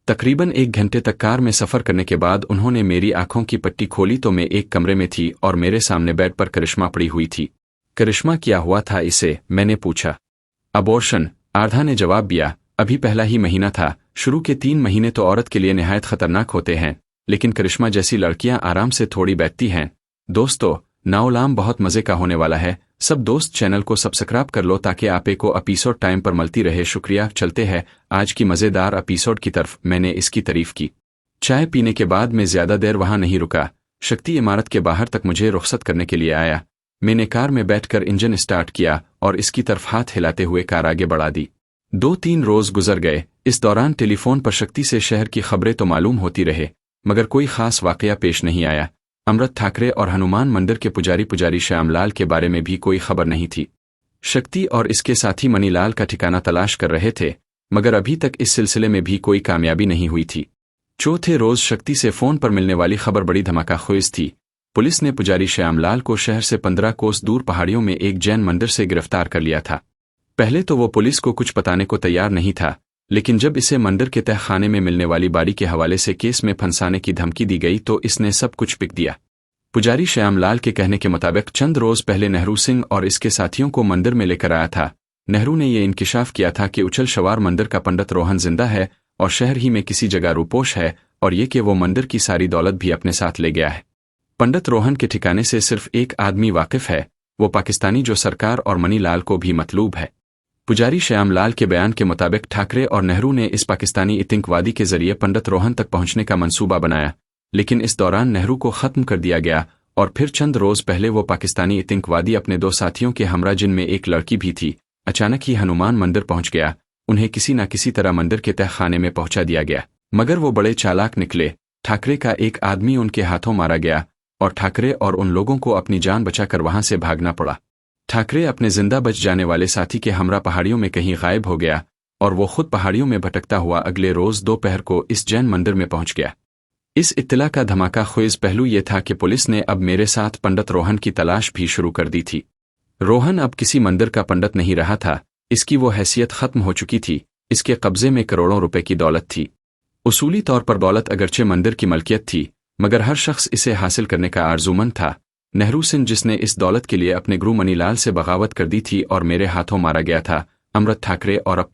तकरीबन 1 घंटे तक कार में सफ़र करने के बाद उन्होंने मेरी आंखों की पट्टी खोली तो मैं एक कमरे में थी और मेरे सामने बेड पर करिश्मा पड़ी हुई थी। करिश्मा, क्या हुआ था इसे? मैंने पूछा। अबॉर्शन, आरधा ने जवाब दिया। अभी पहला ही महीना था। शुरू के 3 महीने तो औरत के लिए निहायत खतरनाक होते हैं, लेकिन करिश्मा जैसी लड़कियां आराम से थोड़ी बैठती हैं। दोस्तों, नाओलाम बहुत मज़े का होने वाला है। सब दोस्त चैनल को सब्सक्राइब कर लो ताकि आपे को एपिसोड टाइम पर मिलती रहे। शुक्रिया। चलते हैं आज की मज़ेदार एपिसोड की तरफ। मैंने इसकी तारीफ की। चाय पीने के बाद मैं ज़्यादा देर वहां नहीं रुका। शक्ति इमारत के बाहर तक मुझे रुखसत करने के लिए आया। मैंने कार में बैठकर इंजन स्टार्ट किया और इसकी तरफ हाथ हिलाते हुए कार आगे बढ़ा दी। 2-3 रोज गुजर गए। इस दौरान टेलीफोन पर शक्ति से शहर की खबरें तो मालूम होती रहे, मगर कोई खास वाकया पेश नहीं आया। अमृत ठाकरे और हनुमान मंदिर के पुजारी श्यामलाल के बारे में भी कोई खबर नहीं थी। शक्ति और इसके साथी मनीलाल का ठिकाना तलाश कर रहे थे, मगर अभी तक इस सिलसिले में भी कोई कामयाबी नहीं हुई थी। चौथे रोज शक्ति से फोन पर मिलने वाली खबर बड़ी धमाकाखेज थी। पुलिस ने पुजारी श्यामलाल को शहर से 15 कोस दूर पहाड़ियों में एक जैन मंदिर से गिरफ्तार कर लिया था। पहले तो वो पुलिस को कुछ बताने को तैयार नहीं था, लेकिन जब इसे मंदिर के तहखाने में मिलने वाली बाड़ी के हवाले से केस में फंसाने की धमकी दी गई तो इसने सब कुछ पिक दिया। पुजारी श्यामलाल के कहने के मुताबिक चंद रोज पहले नेहरू सिंह और इसके साथियों को मंदिर में लेकर आया था। नेहरू ने यह इंकिशाफ किया था कि उछल शवार मंदिर का पंडित रोहन जिंदा है और शहर ही में किसी जगह रूपोश है, और ये कि वो मंदिर की सारी दौलत भी अपने साथ ले गया है। पंडित रोहन के ठिकाने से सिर्फ एक आदमी वाकिफ है, वो पाकिस्तानी जो सरकार और मनीलाल को भी मतलूब है। पुजारी श्यामलाल के बयान के मुताबिक ठाकरे और नेहरू ने इस पाकिस्तानी आतंकवादी के जरिए पंडित रोहन तक पहुंचने का मंसूबा बनाया, लेकिन इस दौरान नेहरू को खत्म कर दिया गया। और फिर चंद रोज पहले वो पाकिस्तानी आतंकवादी अपने 2 साथियों के हमरा, जिनमें एक लड़की भी थी, अचानक ही हनुमान मंदिर पहुंच गया। उन्हें किसी न किसी तरह मंदिर के तहखाने में पहुंचा दिया गया, मगर वो बड़े चालाक निकले। ठाकरे का एक आदमी उनके हाथों मारा गया और ठाकरे और उन लोगों को अपनी जान बचाकर वहां से भागना पड़ा। ठाकरे अपने जिंदा बच जाने वाले साथी के हमरा पहाड़ियों में कहीं गायब हो गया और वो खुद पहाड़ियों में भटकता हुआ अगले रोज दोपहर को इस जैन मंदिर में पहुंच गया। इस इत्तला का धमाकाखेज पहलू यह था कि पुलिस ने अब मेरे साथ पंडित रोहन की तलाश भी शुरू कर दी थी। रोहन अब किसी मंदिर का पंडित नहीं रहा था, इसकी वो हैसियत खत्म हो चुकी थी। इसके कब्जे में करोड़ों रुपए की दौलत थी। उसूली तौर पर दौलत अगरचे मंदिर की मलकियत थी, मगर हर शख्स इसे हासिल करने का आरजूमंद था। नेहरू सिंह, जिसने इस दौलत के लिए अपने गुरु मनीलाल से बगावत कर दी थी और मेरे हाथों मारा गया था। अमृत ठाकरे और अब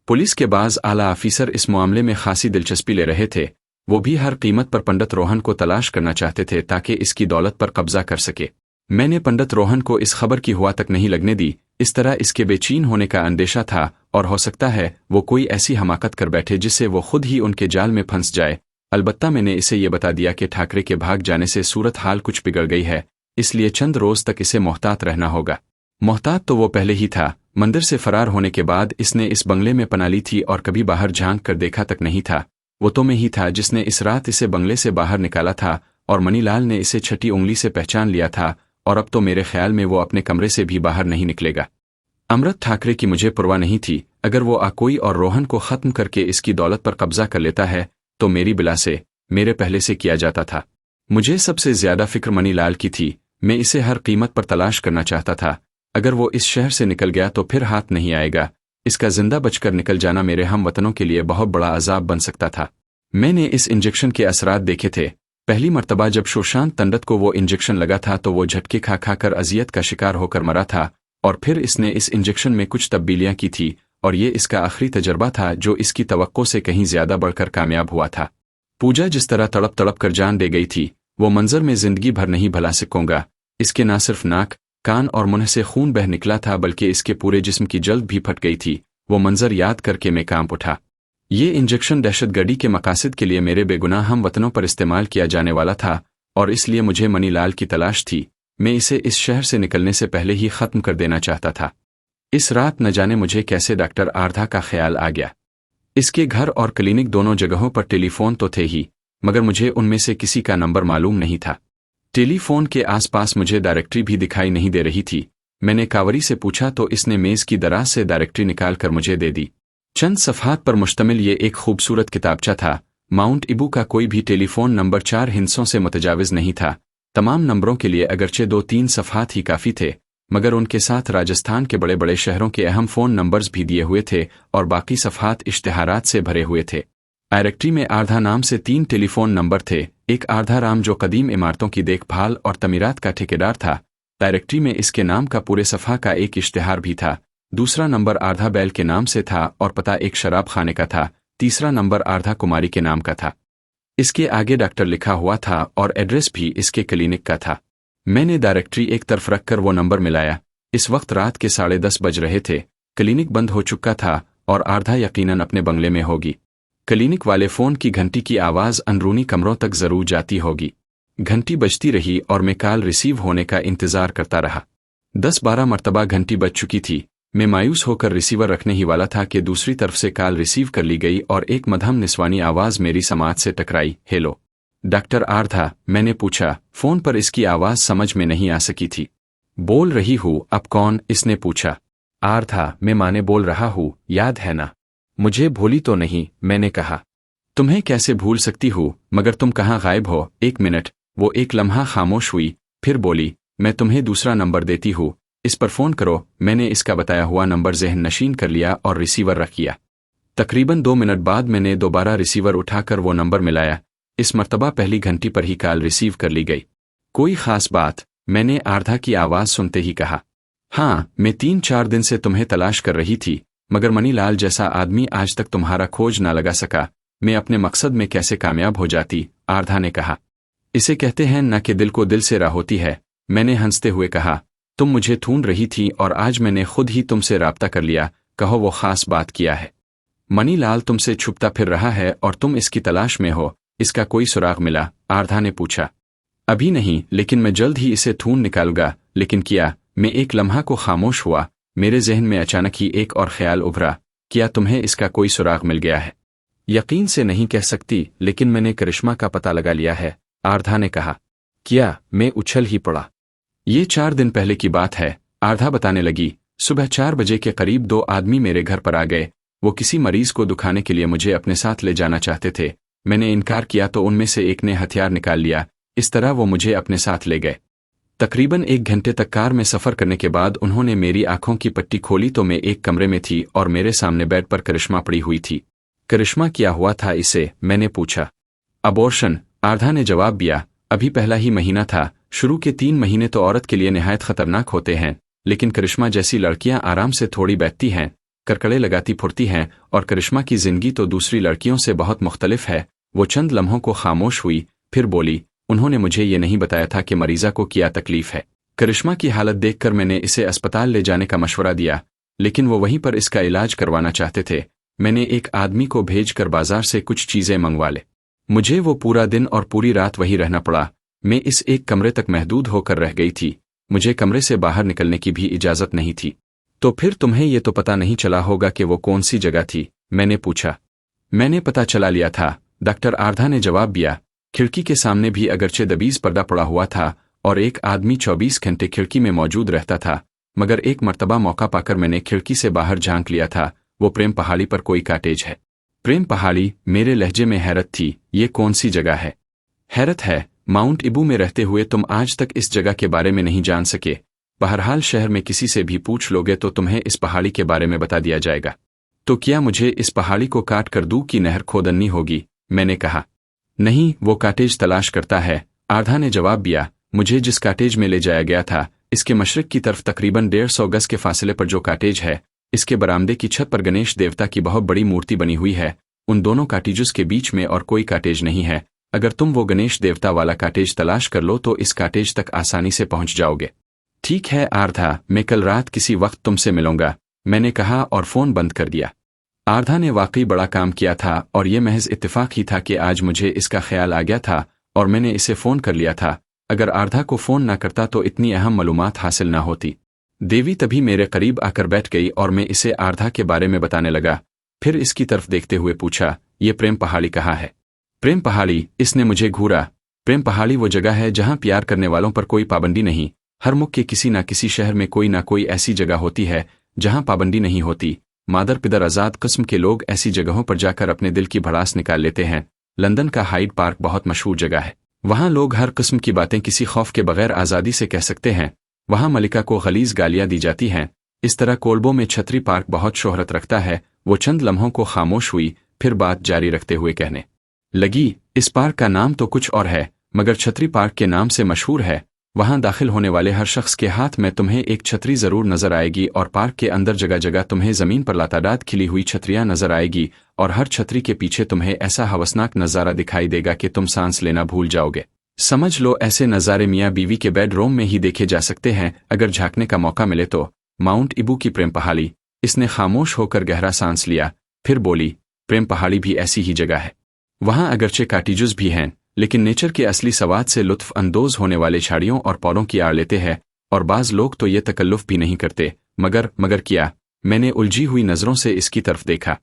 पुलिस के बाज़ आला ऑफिसर इस मामले में खासी दिलचस्पी ले रहे थे। वो भी हर कीमत पर पंडित रोहन को तलाश करना चाहते थे ताकि इसकी दौलत पर कब्जा कर सके। मैंने पंडित रोहन को इस खबर की हुआ तक नहीं लगने दी। इस तरह इसके बेचैन होने का अंदेशा था और हो सकता है वो कोई ऐसी हमाकत कर बैठे जिससे वो खुद ही उनके जाल में फंस जाए। अलबत्ता मैंने इसे ये बता दिया कि ठाकरे के भाग जाने से सूरत हाल कुछ बिगड़ गई है, इसलिए चंद रोज तक इसे मोहतात रहना होगा। मोहतात तो वो पहले ही था। मंदिर से फरार होने के बाद इसने इस बंगले में पनाह ली थी और कभी बाहर झांक कर देखा तक नहीं था। वो तो मैं ही था जिसने इस रात इसे बंगले से बाहर निकाला था और मनीलाल ने इसे छठी उंगली से पहचान लिया था, और अब तो मेरे ख्याल में वो अपने कमरे से भी बाहर नहीं निकलेगा। अमृत ठाकरे की मुझे परवाह नहीं थी। अगर वो आकोई और रोहन को खत्म करके इसकी दौलत पर कब्जा कर लेता है तो मेरी बिला से, मेरे पहले से किया जाता था। मुझे सबसे ज्यादा फिक्र मनीलाल की थी। मैं इसे हर कीमत पर तलाश करना चाहता था। अगर वो इस शहर से निकल गया तो फिर हाथ नहीं आएगा। इसका जिंदा बचकर निकल जाना मेरे हम वतनों के लिए बहुत बड़ा अजाब बन सकता था। मैंने इस इंजेक्शन के असरात देखे थे। पहली मर्तबा जब सुशांत तंडत को वो इंजेक्शन लगा था तो वो झटके खा खाकर अजियत का शिकार होकर मरा था, और फिर इसने इस इंजेक्शन में कुछ तब्दीलियां की थी और ये इसका आखिरी तजर्बा था जो इसकी तवक्को से कहीं ज्यादा बढ़कर कामयाब हुआ था। पूजा जिस तरह तड़प तड़प कर जान दे गई थी, वो मंजर में जिंदगी भर नहीं भुला सकूंगा। इसके न सिर्फ नाक, कान और मुंह से खून बह निकला था बल्कि इसके पूरे जिस्म की जल्द भी फट गई थी। वो मंजर याद करके मैं कांप उठा। ये इंजेक्शन दहशतगर्दी के मकासद के लिए मेरे बेगुनाह हम वतनों पर इस्तेमाल किया जाने वाला था, और इसलिए मुझे मनीलाल की तलाश थी। मैं इसे इस शहर से निकलने से पहले ही खत्म कर देना चाहता था। इस रात न जाने मुझे कैसे डॉक्टर आरधा का ख्याल आ गया। इसके घर और क्लिनिक दोनों जगहों पर टेलीफोन तो थे ही, मगर मुझे उनमें से किसी का नंबर मालूम नहीं था। टेलीफोन के आसपास मुझे डायरेक्टरी भी दिखाई नहीं दे रही थी। मैंने कावरी से पूछा तो इसने मेज की दराज से डायरेक्टरी निकाल कर मुझे दे दी। चंद सफ़हात पर मुश्तमिल ये एक खूबसूरत किताबचा था। माउंट इबू का कोई भी टेलीफोन नंबर 4 हिंसों से मुतजाविज नहीं था। तमाम नंबरों के लिए अगरचे 2-3 सफ़हात ही काफ़ी थे, मगर उनके साथ राजस्थान के बड़े बड़े शहरों के अहम फ़ोन नंबर्स भी दिए हुए थे और बाकी सफ़हात इश्तिहारात से भरे हुए थे। डायरेक्टरी में आर्धा नाम से 3 टेलीफोन नंबर थे। एक आर्धा राम जो कदीम इमारतों की देखभाल और तमीरात का ठेकेदार था। डायरेक्टरी में इसके नाम का पूरे सफ़ा का एक इश्तिहार भी था। दूसरा नंबर आर्धा बैल के नाम से था और पता एक शराब खाने का था। तीसरा नंबर आर्धा कुमारी के नाम का था। इसके आगे डॉक्टर लिखा हुआ था और एड्रेस भी इसके क्लिनिक का था। मैंने डायरेक्टरी एक तरफ रखकर वो नंबर मिलाया। इस वक्त रात के 10:30 बज रहे थे। क्लिनिक बंद हो चुका था और आर्धा यकीनन अपने बंगले में होगी। क्लिनिक वाले फ़ोन की घंटी की आवाज़ अंदरूनी कमरों तक ज़रूर जाती होगी। घंटी बजती रही और मैं कॉल रिसीव होने का इंतज़ार करता रहा। 10-12 मरतबा घंटी बज चुकी थी। मैं मायूस होकर रिसीवर रखने ही वाला था कि दूसरी तरफ से कॉल रिसीव कर ली गई और एक मध्यम निस्वानी आवाज़ मेरी समात से टकराई। हेलो डॉक्टर आर्धा, मैंने पूछा। फ़ोन पर इसकी आवाज़ समझ में नहीं आ सकी थी। बोल रही हूँ, अब कौन? इसने पूछा। आर्धा, मैं माने बोल रहा हूँ, याद है ना? मुझे भूली तो नहीं? मैंने कहा। तुम्हें कैसे भूल सकती हूँ, मगर तुम कहाँ गायब हो? 1 मिनट। वो एक लम्हा खामोश हुई, फिर बोली, मैं तुम्हें दूसरा नंबर देती हूँ, इस पर फ़ोन करो। मैंने इसका बताया हुआ नंबर ज़हन नशीन कर लिया और रिसीवर रख किया। तकरीबन 2 मिनट बाद मैंने दोबारा रिसीवर उठाकर वो नंबर मिलाया। इस मर्तबा पहली घंटी पर ही कॉल रिसीव कर ली गई। कोई ख़ास बात? मैंने आर्धा की आवाज़ सुनते ही कहा। हाँ, मैं 3-4 दिन से तुम्हें तलाश कर रही थी, मगर मनीलाल जैसा आदमी आज तक तुम्हारा खोज ना लगा सका। मैं अपने मकसद में कैसे कामयाब हो जाती? आर्धा ने कहा। इसे कहते हैं न कि दिल को दिल से राह होती है। मैंने हंसते हुए कहा। तुम मुझे ढूंढ रही थी और आज मैंने खुद ही तुमसे राब्ता कर लिया। कहो वो ख़ास बात किया है? मनीलाल तुमसे छुपता फिर रहा है और तुम इसकी तलाश में हो। इसका कोई सुराग मिला? आर्धा ने पूछा। अभी नहीं, लेकिन मैं जल्द ही इसे ढूंढ निकालूंगा। लेकिन क्या? मैं एक लम्हा को खामोश हुआ। मेरे जहन में अचानक ही एक और ख्याल उभरा। क्या तुम्हें इसका कोई सुराग मिल गया है? यकीन से नहीं कह सकती, लेकिन मैंने करिश्मा का पता लगा लिया है, आर्धा ने कहा। क्या? मैं उछल ही पड़ा। ये 4 दिन पहले की बात है, आर्धा बताने लगी। सुबह 4 बजे के करीब 2 आदमी मेरे घर पर आ गए। वो किसी मरीज को दुखाने के लिए मुझे अपने साथ ले जाना चाहते थे। मैंने इनकार किया तो उनमें से एक ने हथियार निकाल लिया। इस तरह वो मुझे अपने साथ ले गए। तकरीबन 1 घंटे तक कार में सफ़र करने के बाद उन्होंने मेरी आंखों की पट्टी खोली तो मैं एक कमरे में थी और मेरे सामने बेड पर करिश्मा पड़ी हुई थी। करिश्मा क्या हुआ था इसे? मैंने पूछा। अबॉर्शन, आर्धा ने जवाब दिया। अभी पहला ही महीना था। शुरू के 3 महीने तो औरत के लिए निहायत खतरनाक होते हैं, लेकिन करिश्मा जैसी लड़कियां आराम से थोड़ी बैठती हैं, करकड़े लगाती फुर्ती हैं, और करिश्मा की जिंदगी तो दूसरी लड़कियों से बहुत मुख्तलिफ है। वो चंद लम्हों को खामोश हुई, फिर बोली, उन्होंने मुझे ये नहीं बताया था कि मरीज़ा को क्या तकलीफ है। करिश्मा की हालत देखकर मैंने इसे अस्पताल ले जाने का मशवरा दिया, लेकिन वो वहीं पर इसका इलाज करवाना चाहते थे। मैंने एक आदमी को भेजकर बाजार से कुछ चीज़ें मंगवा ले। मुझे वो पूरा दिन और पूरी रात वहीं रहना पड़ा। मैं इस एक कमरे तक महदूद होकर रह गई थी। मुझे कमरे से बाहर निकलने की भी इजाज़त नहीं थी। तो फिर तुम्हें ये तो पता नहीं चला होगा कि वो कौन सी जगह थी? मैंने पूछा। मैंने पता चला लिया था, डॉक्टर आर्धा ने जवाब दिया। खिड़की के सामने भी अगरचे दबीज़ पर्दा पड़ा हुआ था और एक आदमी 24 घंटे खिड़की में मौजूद रहता था, मगर एक मर्तबा मौका पाकर मैंने खिड़की से बाहर झांक लिया था। वो प्रेम पहाड़ी पर कोई काटेज है। प्रेम पहाड़ी? मेरे लहजे में हैरत थी। ये कौन सी जगह है? हैरत है, माउंट इबू में रहते हुए तुम आज तक इस जगह के बारे में नहीं जान सके। बहरहाल शहर में किसी से भी पूछ लोगे तो तुम्हें इस पहाड़ी के बारे में बता दिया जाएगा। तो क्या मुझे इस पहाड़ी को काट कर दूँ की नहर खोदनी होगी? मैंने कहा। नहीं, वो काटेज तलाश करता है, आर्धा ने जवाब दिया। मुझे जिस काटेज में ले जाया गया था, इसके मशरिक की तरफ तकरीबन 150 गज के फासले पर जो काटेज है, इसके बरामदे की छत पर गणेश देवता की बहुत बड़ी मूर्ति बनी हुई है। उन दोनों काटेजों के बीच में और कोई काटेज नहीं है। अगर तुम वो गणेश देवता वाला काटेज तलाश कर लो तो इस काटेज तक आसानी से पहुंच जाओगे। ठीक है आर्धा, मैं कल रात किसी वक्त तुमसे मिलूंगा, मैंने कहा और फ़ोन बंद कर दिया। आर्धा ने वाकई बड़ा काम किया था और यह महज इत्तेफाक ही था कि आज मुझे इसका ख्याल आ गया था और मैंने इसे फ़ोन कर लिया था। अगर आर्धा को फ़ोन ना करता तो इतनी अहम मालूमात हासिल ना होती। देवी तभी मेरे करीब आकर बैठ गई और मैं इसे आर्धा के बारे में बताने लगा। फिर इसकी तरफ देखते हुए पूछा, ये प्रेम पहाड़ी कहाँ है? प्रेम पहाड़ी? इसने मुझे घूरा। प्रेम पहाड़ी वो जगह है जहाँ प्यार करने वालों पर कोई पाबंदी नहीं। हर मुल्क के किसी ना किसी शहर में कोई ना कोई ऐसी जगह होती है जहाँ पाबंदी नहीं होती। मादर पिदर आज़ाद किस्म के लोग ऐसी जगहों पर जाकर अपने दिल की भड़ास निकाल लेते हैं। लंदन का हाइड पार्क बहुत मशहूर जगह है। वहाँ लोग हर किस्म की बातें किसी खौफ के बगैर आज़ादी से कह सकते हैं। वहाँ मलिका को गलीज़ गालियाँ दी जाती हैं। इस तरह कोलबो में छतरी पार्क बहुत शोहरत रखता है। वो चंद लम्हों को खामोश हुई, फिर बात जारी रखते हुए कहने लगी, इस पार्क का नाम तो कुछ और है, मगर छतरी पार्क के नाम से मशहूर है। वहां दाखिल होने वाले हर शख्स के हाथ में तुम्हें एक छतरी जरूर नजर आएगी और पार्क के अंदर जगह जगह तुम्हें जमीन पर लातादाद खिली हुई छतरियां नजर आएगी और हर छतरी के पीछे तुम्हें ऐसा हवसनाक नजारा दिखाई देगा कि तुम सांस लेना भूल जाओगे। समझ लो ऐसे नज़ारे मियाँ बीवी के बेडरूम में ही देखे जा सकते हैं अगर झांकने का मौका मिले तो। माउंट इबू की प्रेम पहाड़ी। इसने खामोश होकर गहरा सांस लिया, फिर बोली, प्रेम पहाड़ी भी ऐसी ही जगह है। वहां अगरचे काटिजुज भी हैं, लेकिन नेचर के असली सवाद से लुत्फ अंदोज होने वाले झाड़ियों और पौधों की आड़ लेते हैं, और बाज लोग तो ये तकल्लुफ भी नहीं करते। मगर क्या? मैंने उलझी हुई नज़रों से इसकी तरफ देखा।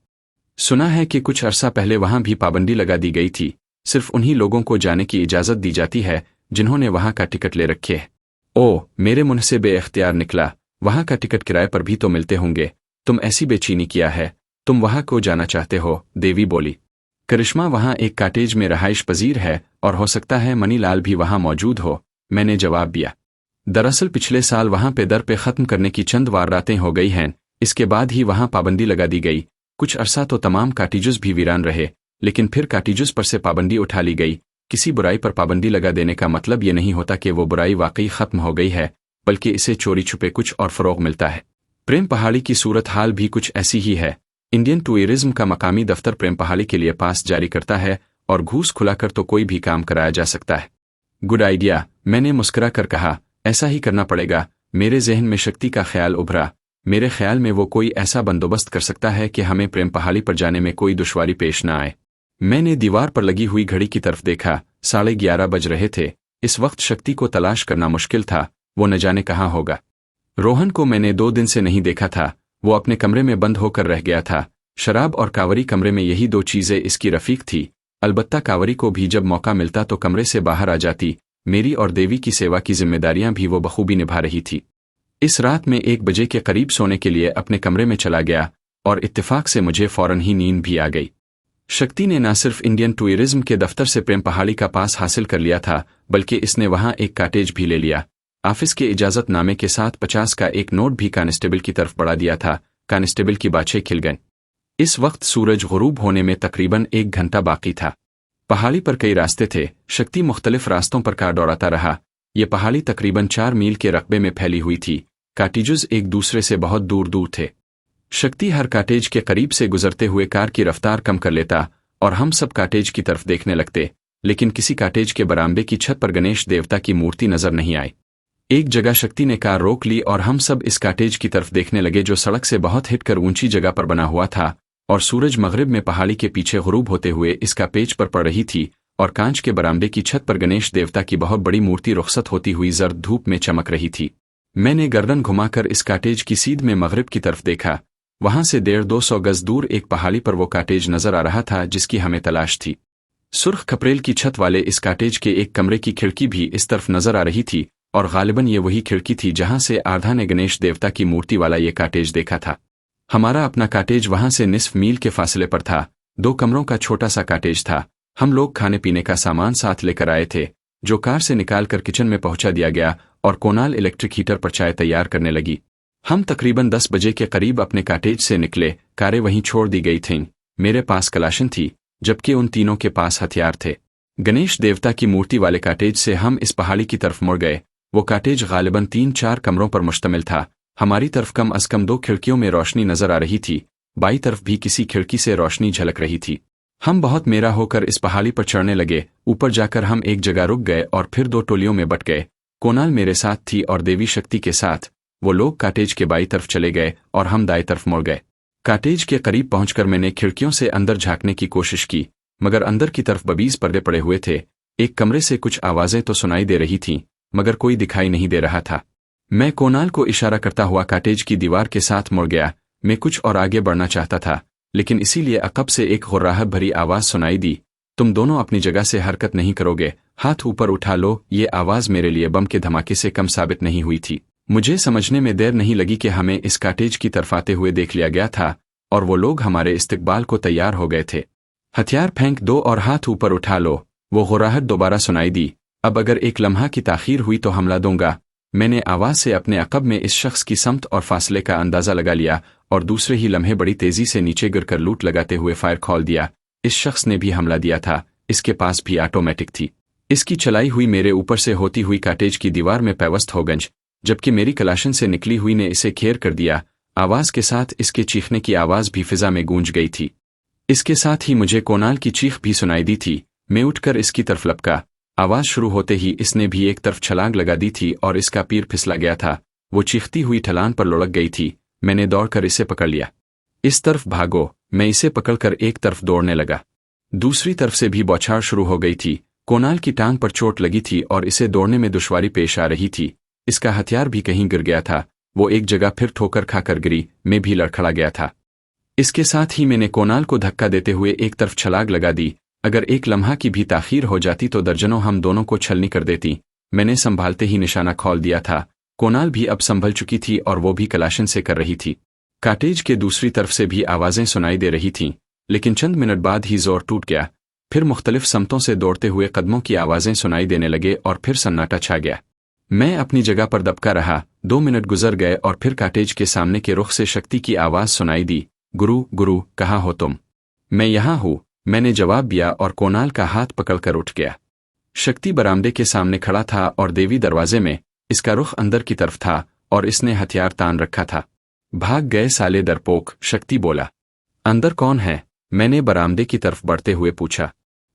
सुना है कि कुछ अरसा पहले वहां भी पाबंदी लगा दी गई थी, सिर्फ उन्हीं लोगों को जाने की इजाज़त दी जाती है जिन्होंने वहां का टिकट ले रखे है। ओह, मेरे मुंह से बेइख्तियार निकला, वहां का टिकट किराए पर भी तो मिलते होंगे। तुम ऐसी बेचैनी किया है, तुम वहां को जाना चाहते हो? देवी बोली। करिश्मा वहां एक काटेज में रहाइश पजीर है और हो सकता है मनीलाल भी वहां मौजूद हो, मैंने जवाब दिया। दरअसल पिछले साल वहां पे दर पे ख़त्म करने की चंद वार रातें हो गई हैं, इसके बाद ही वहां पाबंदी लगा दी गई। कुछ अरसा तो तमाम काटिजुस भी वीरान रहे, लेकिन फिर काटिजुस पर से पाबंदी उठा ली गई। किसी बुराई पर पाबंदी लगा देने का मतलब ये नहीं होता कि वो बुराई वाकई ख़त्म हो गई है, बल्कि इसे चोरी छुपे कुछ और फ़रोग़ मिलता है। प्रेम पहाड़ी की सूरत हाल भी कुछ ऐसी ही है। इंडियन टूरिज्म का मकामी दफ्तर प्रेम पहाड़ी के लिए पास जारी करता है और घूस खुलाकर तो कोई भी काम कराया जा सकता है। गुड आइडिया, मैंने मुस्कुरा कर कहा, ऐसा ही करना पड़ेगा। मेरे जहन में शक्ति का ख्याल उभरा। मेरे ख्याल में वो कोई ऐसा बंदोबस्त कर सकता है कि हमें प्रेम पहाड़ी पर जाने में कोई दुश्वारी पेश न आए। मैंने दीवार पर लगी हुई घड़ी की तरफ देखा, 11:30 बज रहे थे। इस वक्त शक्ति को तलाश करना मुश्किल था, वो न जाने कहाँ होगा। रोहन को मैंने 2 दिन से नहीं देखा था, वो अपने कमरे में बंद होकर रह गया था। शराब और कावरी कमरे में, यही 2 चीज़ें इसकी रफीक थी। अलबत्ता कावरी को भी जब मौका मिलता तो कमरे से बाहर आ जाती। मेरी और देवी की सेवा की जिम्मेदारियां भी वो बखूबी निभा रही थी। इस रात में 1 बजे के करीब सोने के लिए अपने कमरे में चला गया और इत्तेफाक से मुझे फौरन ही नींद भी आ गई। शक्ति ने न सिर्फ इंडियन टूरिज्म के दफ्तर से प्रेम पहाड़ी का पास हासिल कर लिया था, बल्कि इसने वहां एक काटेज भी ले लिया। ऑफिस के इजाजतनामे के साथ 50 का एक नोट भी कांस्टेबल की तरफ बढ़ा दिया था। कांस्टेबल की बाछें खिल गईं। इस वक्त सूरज गुरूब होने में तकरीबन 1 घंटा बाकी था। पहाड़ी पर कई रास्ते थे। शक्ति मुख्तलिफ रास्तों पर कार दौड़ाता रहा। ये पहाड़ी तकरीबन 4 मील के रकबे में फैली हुई थी। काटेजेस एक दूसरे से बहुत दूर दूर थे। शक्ति हर काटेज के करीब से गुजरते हुए कार की रफ्तार कम कर लेता और हम सब काटेज की तरफ देखने लगते, लेकिन किसी काटेज के बरामदे की छत पर गणेश देवता की मूर्ति नजर नहीं आई। एक जगह शक्ति ने कार रोक ली और हम सब इस काटेज की तरफ देखने लगे, जो सड़क से बहुत हिटकर ऊंची जगह पर बना हुआ था और सूरज मगरिब में पहाड़ी के पीछे गुरूब होते हुए इसका पेच पर पड़ रही थी और कांच के बरामदे की छत पर गणेश देवता की बहुत बड़ी मूर्ति रुखसत होती हुई जर्द धूप में चमक रही थी। मैंने गर्दन घुमाकर इस काटेज की सीध में मगरिब की तरफ देखा। वहां से 150-200 गज दूर एक पहाड़ी पर वो काटेज नजर आ रहा था जिसकी हमें तलाश थी। सुर्ख खपरेल की छत वाले इस काटेज के एक कमरे की खिड़की भी इस तरफ नजर आ रही थी और गालिबन ये वही खिड़की थी जहां से आर्धा ने गणेश देवता की मूर्ति वाला ये काटेज देखा था। हमारा अपना काटेज वहां से निस्फ मील के फासले पर था। 2 कमरों का छोटा सा काटेज था। हम लोग खाने पीने का सामान साथ लेकर आए थे, जो कार से निकालकर किचन में पहुंचा दिया गया और कोनाल इलेक्ट्रिक हीटर पर चाय तैयार करने लगी। हम तकरीबन 10 बजे के करीब अपने काटेज से निकले। कारें वहीं छोड़ दी गई थीं। मेरे पास कलाशन थी, जबकि उन तीनों के पास हथियार थे। गणेश देवता की मूर्ति वाले काटेज से हम इस पहाड़ी की तरफ मुड़ गए। वो काटेज गालिबन 3-4 कमरों पर मुश्तमिल था। हमारी तरफ कम अज कम 2 खिड़कियों में रोशनी नजर आ रही थी। बाई तरफ भी किसी खिड़की से रोशनी झलक रही थी। हम बहुत मेरा होकर इस पहाड़ी पर चढ़ने लगे। ऊपर जाकर हम एक जगह रुक गए और फिर 2 टोलियों में बट गए। कोनाल मेरे साथ थी और देवी शक्ति के साथ। वो लोग काटेज के बाई तरफ चले गए और हम दाई तरफ मुड़ गए। काटेज के करीब पहुंचकर मैंने खिड़कियों से अंदर झांकने की कोशिश की, मगर अंदर की तरफ बबीज पर्दे पड़े हुए थे। एक कमरे से कुछ आवाजें तो सुनाई दे रही थीं, मगर कोई दिखाई नहीं दे रहा था। मैं कोनाल को इशारा करता हुआ काटेज की दीवार के साथ मुड़ गया। मैं कुछ और आगे बढ़ना चाहता था, लेकिन इसीलिए अकब से एक गुर्राहट भरी आवाज सुनाई दी, तुम दोनों अपनी जगह से हरकत नहीं करोगे, हाथ ऊपर उठा लो। ये आवाज मेरे लिए बम के धमाके से कम साबित नहीं हुई थी। मुझे समझने में देर नहीं लगी कि हमें इस काटेज की तरफ आते हुए देख लिया गया था और वो लोग हमारे इस्तकबाल को तैयार हो गए थे। हथियार फेंक दो और हाथ ऊपर उठा लो। वो गुर्राहट दोबारा सुनाई दी। अब अगर एक लम्हा की ताखीर हुई तो हमला दूंगा। मैंने आवाज से अपने अकब में इस शख्स की समत और फासले का अंदाजा लगा लिया और दूसरे ही लम्हे बड़ी तेजी से नीचे गिरकर लूट लगाते हुए फायर खोल दिया। इस शख्स ने भी हमला दिया था, इसके पास भी ऑटोमेटिक थी। इसकी चलाई हुई मेरे ऊपर से होती हुई कॉटेज की दीवार में पैवस्त हो गंज, जबकि मेरी कलाशन से निकली हुई ने इसे घेर कर दिया। आवाज के साथ इसके चीखने की आवाज भी फिजा में गूंज गई थी। इसके साथ ही मुझे कोनाल की चीख भी सुनाई दी थी। मैं उठकर इसकी तरफ लपका। आवाज शुरू होते ही इसने भी एक तरफ छलांग लगा दी थी और इसका पीर फिसला गया था। वो चीखती हुई ढलान पर लुढ़क गई थी। मैंने दौड़कर इसे पकड़ लिया। इस तरफ भागो, मैं इसे पकड़कर एक तरफ दौड़ने लगा। दूसरी तरफ से भी बौछार शुरू हो गई थी। कोनाल की टांग पर चोट लगी थी और इसे दौड़ने में दुश्वारी पेश आ रही थी। इसका हथियार भी कहीं गिर गया था। वो एक जगह फिर ठोकर खाकर गिरी। मैं भी लड़खड़ा गया था। इसके साथ ही मैंने कोनाल को धक्का देते हुए एक तरफ छलांग लगा दी। अगर एक लम्हा की भी ताखीर हो जाती तो दर्जनों हम दोनों को छलनी कर देती। मैंने संभालते ही निशाना खोल दिया था। कोनाल भी अब संभल चुकी थी और वो भी कलाशन से कर रही थी। कॉटेज के दूसरी तरफ से भी आवाजें सुनाई दे रही थीं, लेकिन चंद मिनट बाद ही जोर टूट गया। फिर मुख्तलिफ समतों से दौड़ते हुए कदमों की आवाजें सुनाई देने लगे और फिर सन्नाटा छा गया। मैं अपनी जगह पर दबका रहा। 2 मिनट गुजर गए और फिर कॉटेज के सामने के रुख से शक्ति की आवाज सुनाई दी। गुरु गुरु, कहाँ हो तुम? मैं यहाँ हूँ, मैंने जवाब दिया और कोनाल का हाथ पकड़कर उठ गया। शक्ति बरामदे के सामने खड़ा था और देवी दरवाजे में। इसका रुख अंदर की तरफ था और इसने हथियार तान रखा था। भाग गए साले डरपोक, शक्ति बोला। अंदर कौन है? मैंने बरामदे की तरफ बढ़ते हुए पूछा।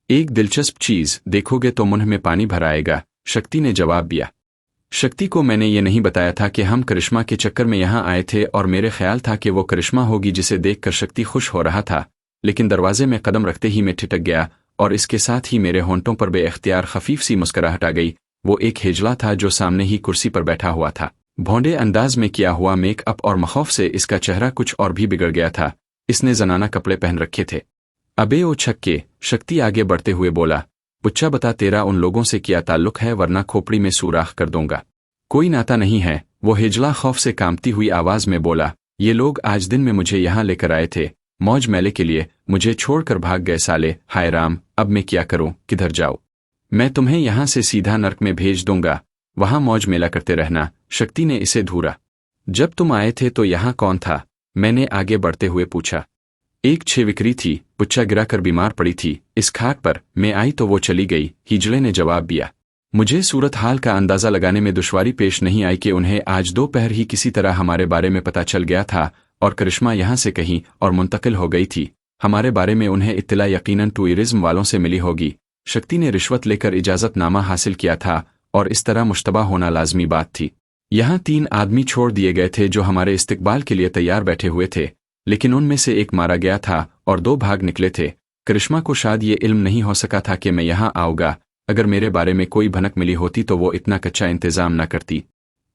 एक दिलचस्प चीज देखोगे तो मुंह में पानी भर आएगा, शक्ति ने जवाब दिया। शक्ति को मैंने ये नहीं बताया था कि हम करिश्मा के चक्कर में यहाँ आए थे और मेरे ख्याल था कि वो करिश्मा होगी जिसे देखकर शक्ति खुश हो रहा था। लेकिन दरवाजे में कदम रखते ही मैं ठिठक गया और इसके साथ ही मेरे होंठों पर बेइख्तियार खफीफ सी मुस्कुराहट आ गई। वो एक हिजला था जो सामने ही कुर्सी पर बैठा हुआ था। भौंडे अंदाज में किया हुआ मेकअप और मखौफ से इसका चेहरा कुछ और भी बिगड़ गया था। इसने जनाना कपड़े पहन रखे थे। अबे ओ छक्के, शक्ति आगे बढ़ते हुए बोला। पुच्छा बता तेरा उन लोगों से क्या ताल्लुक है, वरना खोपड़ी में सुराख कर दूंगा। कोई नाता नहीं है, वो हिजला खौफ से कांपती हुई आवाज में बोला। ये लोग आज दिन में मुझे यहाँ लेकर आए थे, मौज मेले के लिए। मुझे छोड़कर भाग गए साले। हाय राम, अब मैं क्या करूं, किधर जाऊं? मैं तुम्हें यहाँ से सीधा नर्क में भेज दूंगा, वहां मौज मेला करते रहना। शक्ति ने इसे धूरा। जब तुम आए थे तो यहाँ कौन था? मैंने आगे बढ़ते हुए पूछा। एक छेविकरी थी, पुच्छा गिराकर बीमार पड़ी थी इस खाट पर। मैं आई तो वो चली गई, हिजड़े ने जवाब दिया। मुझे सूरत हाल का अंदाजा लगाने में दुश्वारी पेश नहीं आई कि उन्हें आज दोपहर ही किसी तरह हमारे बारे में पता चल गया था और करिश्मा यहाँ से कहीं और मुंतकिल हो गई थी। हमारे बारे में उन्हें इत्तला यकीनन टूरिज्म वालों से मिली होगी। शक्ति ने रिश्वत लेकर इजाजतनामा हासिल किया था और इस तरह मुश्तबा होना लाजमी बात थी। यहाँ 3 आदमी छोड़ दिए गए थे जो हमारे इस्तिकबाल के लिए तैयार बैठे हुए थे, लेकिन उनमें से एक मारा गया था और 2 भाग निकले थे। करिश्मा को शायद ये इल्म नहीं हो सका था कि मैं यहाँ आऊँगा। अगर मेरे बारे में कोई भनक मिली होती तो वो इतना कच्चा इंतजाम न करती।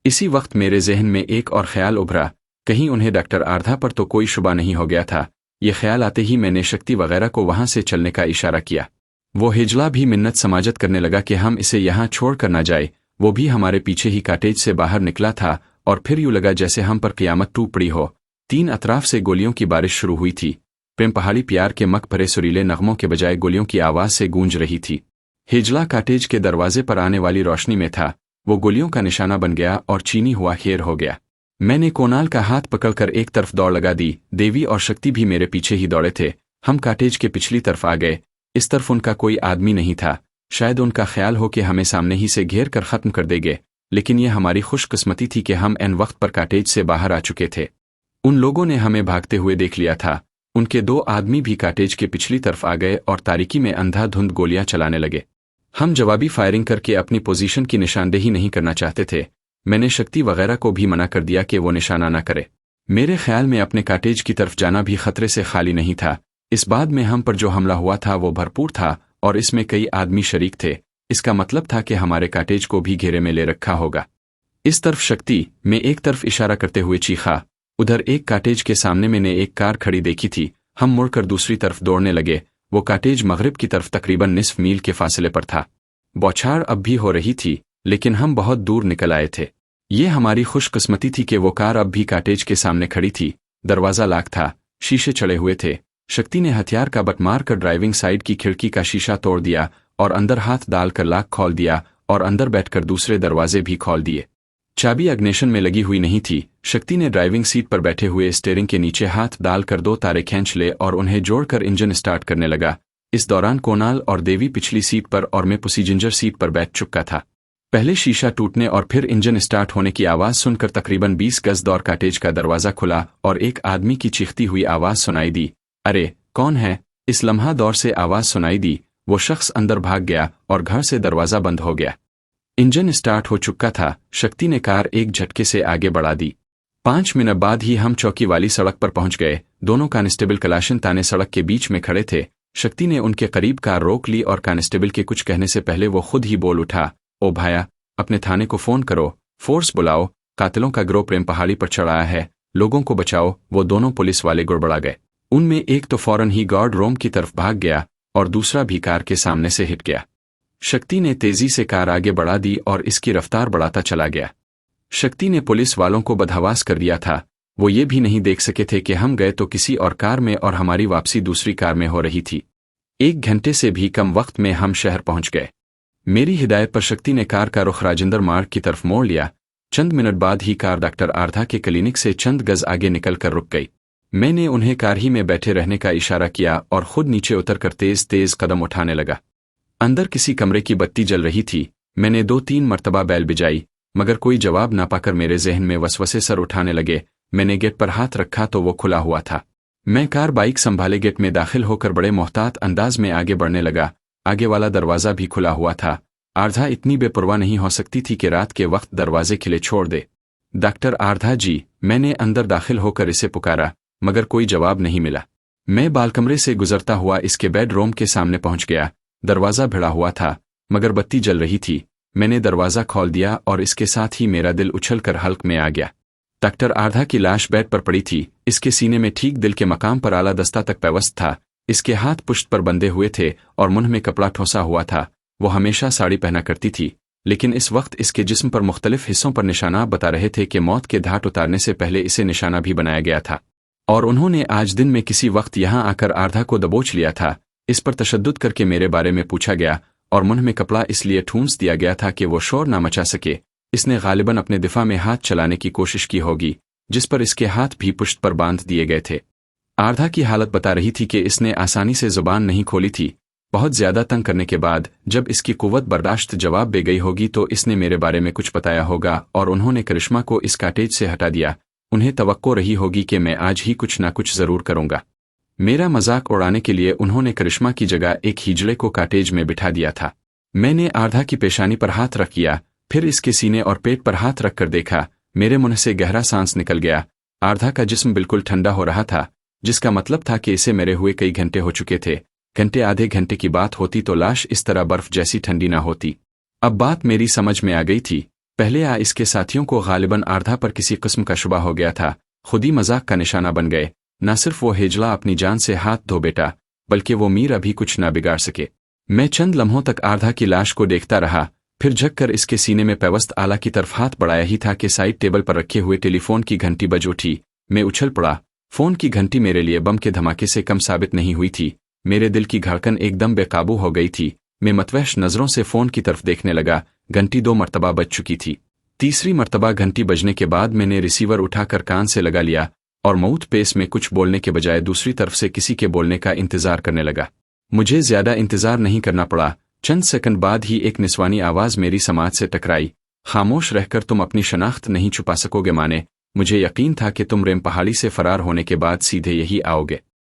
इसी वक्त मेरे जहन में एक और ख्याल उभरा, कहीं उन्हें डॉक्टर आर्धा पर तो कोई शुबा नहीं हो गया था। ये ख्याल आते ही मैंने शक्ति वगैरह को वहां से चलने का इशारा किया। वो हिजला भी मिन्नत समाजत करने लगा कि हम इसे यहाँ छोड़ कर न जाए। वो भी हमारे पीछे ही कॉटेज से बाहर निकला था और फिर यूं लगा जैसे हम पर क़यामत टूट पड़ी हो। 3 अतराफ से गोलियों की बारिश शुरू हुई थी। प्रेम पहाड़ी प्यार के मक भरे सुरीले नगमों के बजाय गोलियों की आवाज से गूंज रही थी। हिजला कॉटेज के दरवाजे पर आने वाली रोशनी में था। वो गोलियों का निशाना बन गया और चीनी हुआ खेर हो गया। मैंने कोनाल का हाथ पकड़कर एक तरफ दौड़ लगा दी। देवी और शक्ति भी मेरे पीछे ही दौड़े थे। हम कॉटेज के पिछली तरफ आ गए। इस तरफ उनका कोई आदमी नहीं था। शायद उनका ख्याल हो कि हमें सामने ही से घेर कर खत्म कर देंगे, लेकिन यह हमारी खुशकिस्मती थी कि हम एन वक्त पर कॉटेज से बाहर आ चुके थे। उन लोगों ने हमें भागते हुए देख लिया था। उनके 2 आदमी भी कॉटेज के पिछली तरफ आ गए और तारीकी में अंधाधुंध गोलियां चलाने लगे। हम जवाबी फायरिंग करके अपनी पोजीशन की निशानदेही नहीं करना चाहते थे। मैंने शक्ति वगैरह को भी मना कर दिया कि वो निशाना न करे। मेरे ख्याल में अपने कॉटेज की तरफ जाना भी खतरे से खाली नहीं था। इस बात में हम पर जो हमला हुआ था वो भरपूर था और इसमें कई आदमी शरीक थे। इसका मतलब था कि हमारे कॉटेज को भी घेरे में ले रखा होगा। इस तरफ शक्ति, मैं एक तरफ इशारा करते हुए चीखा। उधर एक कॉटेज के सामने मैंने एक कार खड़ी देखी थी। हम मुड़कर दूसरी तरफ दौड़ने लगे। वो कॉटेज मगरिब की तरफ तकरीबन निस्फ मील के फासले पर था। बौछार अब भी हो रही थी, लेकिन हम बहुत दूर निकल आए थे। ये हमारी खुशकिस्मती थी कि वो कार अब भी कॉटेज के सामने खड़ी थी। दरवाज़ा लॉक था, शीशे चढ़े हुए थे। शक्ति ने हथियार का बट मार कर ड्राइविंग साइड की खिड़की का शीशा तोड़ दिया और अंदर हाथ डालकर लॉक खोल दिया और अंदर बैठकर दूसरे दरवाजे भी खोल दिए। चाबी इग्निशन में लगी हुई नहीं थी। शक्ति ने ड्राइविंग सीट पर बैठे हुए स्टीयरिंग के नीचे हाथ डालकर 2 तारे खींच ले और उन्हें जोड़कर इंजन स्टार्ट करने लगा। इस दौरान कोणाल और देवी पिछली सीट पर और मैं पैसेंजर सीट पर बैठ चुका था। पहले शीशा टूटने और फिर इंजन स्टार्ट होने की आवाज़ सुनकर तकरीबन 20 गज दूर कॉटेज का दरवाज़ा खुला और एक आदमी की चीखती हुई आवाज़ सुनाई दी। अरे कौन है? इस लम्हा दौर से आवाज़ सुनाई दी। वो शख्स अंदर भाग गया और घर से दरवाज़ा बंद हो गया। इंजन स्टार्ट हो चुका था। शक्ति ने कार एक झटके से आगे बढ़ा दी। 5 मिनट बाद ही हम चौकी वाली सड़क पर पहुंच गए। दोनों कांस्टेबल कलाशन ताने सड़क के बीच में खड़े थे। शक्ति ने उनके करीब कार रोक ली और कांस्टेबल के कुछ कहने से पहले वो खुद ही बोल उठा, ओ भाया, अपने थाने को फ़ोन करो, फोर्स बुलाओ, कातिलों का गिरोह प्रेम पहाड़ी पर चढ़ाया है, लोगों को बचाओ। वो दोनों पुलिस वाले गुड़बड़ा गए। उनमें एक तो फौरन ही गार्ड रूम की तरफ भाग गया और दूसरा भी कार के सामने से हिट गया। शक्ति ने तेजी से कार आगे बढ़ा दी और इसकी रफ्तार बढ़ाता चला गया। शक्ति ने पुलिस वालों को बदहवास कर दिया था। वो ये भी नहीं देख सके थे कि हम गए तो किसी और कार में और हमारी वापसी दूसरी कार में हो रही थी। 1 घंटे से भी कम वक्त में हम शहर पहुंच गए। मेरी हिदायत पर शक्ति ने कार का रुख राजेंद्र मार्ग की तरफ मोड़ लिया। चंद मिनट बाद ही कार डॉक्टर आर्धा के क्लिनिक से चंद गज आगे निकलकर रुक गई। मैंने उन्हें कार ही में बैठे रहने का इशारा किया और खुद नीचे उतरकर तेज तेज कदम उठाने लगा। अंदर किसी कमरे की बत्ती जल रही थी। मैंने 2-3 मरतबा बैल बजाई, मगर कोई जवाब ना पाकर मेरे जहन में वसवसे सर उठाने लगे। मैंने गेट पर हाथ रखा तो वो खुला हुआ था। मैं कार बाइक संभाले गेट में दाखिल होकर बड़े मोहतात अंदाज में आगे बढ़ने लगा। आगे वाला दरवाज़ा भी खुला हुआ था। आर्धा इतनी बेपरवाह नहीं हो सकती थी कि रात के वक्त दरवाजे खिले छोड़ दे। डॉक्टर आर्धा जी, मैंने अंदर दाखिल होकर इसे पुकारा, मगर कोई जवाब नहीं मिला। मैं बालकमरे से गुजरता हुआ इसके बेडरूम के सामने पहुंच गया। दरवाज़ा भिड़ा हुआ था, मगर बत्ती जल रही थी। मैंने दरवाज़ा खोल दिया और इसके साथ ही मेरा दिल उछलकर हल्क में आ गया। डॉक्टर आर्धा की लाश बेड पर पड़ी थी। इसके सीने में ठीक दिल के मकाम पर आला दस्ता तक पेवस्त था। इसके हाथ पुश्त पर बंधे हुए थे और मुंह में कपड़ा ठोसा हुआ था। वो हमेशा साड़ी पहना करती थी, लेकिन इस वक्त इसके जिस्म पर मुख्तलिफ हिस्सों पर निशाना बता रहे थे कि मौत के घाट उतारने से पहले इसे निशाना भी बनाया गया था और उन्होंने आज दिन में किसी वक्त यहाँ आकर आर्धा को दबोच लिया था। इस पर तशद्दुद करके मेरे बारे में पूछा गया और मुंह में कपड़ा इसलिए ठूंस दिया गया था कि वो शोर ना मचा सके। इसने गालिबन अपने दिफा में हाथ चलाने की कोशिश की होगी, जिस पर इसके हाथ भी पुश्त पर बांध दिए गए थे। आर्धा की हालत बता रही थी कि इसने आसानी से जुबान नहीं खोली थी। बहुत ज्यादा तंग करने के बाद जब इसकी कुव्वत बर्दाश्त जवाब दे गई होगी तो इसने मेरे बारे में कुछ बताया होगा और उन्होंने करिश्मा को इस कॉटेज से हटा दिया। उन्हें तवक्को रही होगी कि मैं आज ही कुछ ना कुछ जरूर करूंगा। मेरा मजाक उड़ाने के लिए उन्होंने करिश्मा की जगह एक हिजड़े को कॉटेज में बिठा दिया था। मैंने आर्धा की पेशानी पर हाथ रख दिया, फिर इसके सीने और पेट पर हाथ रखकर देखा। मेरे मुंह से गहरा सांस निकल गया। आर्धा का जिस्म बिल्कुल ठंडा हो रहा था, जिसका मतलब था कि इसे मरे हुए कई घंटे हो चुके थे। घंटे आधे घंटे की बात होती तो लाश इस तरह बर्फ जैसी ठंडी ना होती। अब बात मेरी समझ में आ गई थी। पहले इसके साथियों को गालिबन आर्धा पर किसी किस्म का शुबा हो गया था। खुद ही मजाक का निशाना बन गए। न सिर्फ वो हिजला अपनी जान से हाथ धो बैठा, बल्कि वो मीर अभी कुछ ना बिगाड़ सके। मैं चंद लम्हों तक आर्धा की लाश को देखता रहा, फिर झुककर इसके सीने में पेवस्त आला की तरफ हाथ बढ़ाया ही था कि साइड टेबल पर रखे हुए टेलीफोन की घंटी बज उठी। मैं उछल पड़ा। फोन की घंटी मेरे लिए बम के धमाके से कम साबित नहीं हुई थी। मेरे दिल की धड़कन एकदम बेकाबू हो गई थी। मैं मतवहश नजरों से फोन की तरफ देखने लगा। घंटी 2 मरतबा बज चुकी थी। तीसरी मरतबा घंटी बजने के बाद मैंने रिसीवर उठाकर कान से लगा लिया और माउथ पेस में कुछ बोलने के बजाय दूसरी तरफ से किसी के बोलने का इंतजार करने लगा। मुझे ज्यादा इंतजार नहीं करना पड़ा। चंद सेकंड बाद ही एक निस्वानी आवाज मेरी समाज से टकराई। खामोश रहकर तुम अपनी शनाख्त नहीं छुपा सकोगे माने। मुझे यकीन था कि तुम रेम पहाड़ी से फरार होने के बाद सीधे यही आओगे।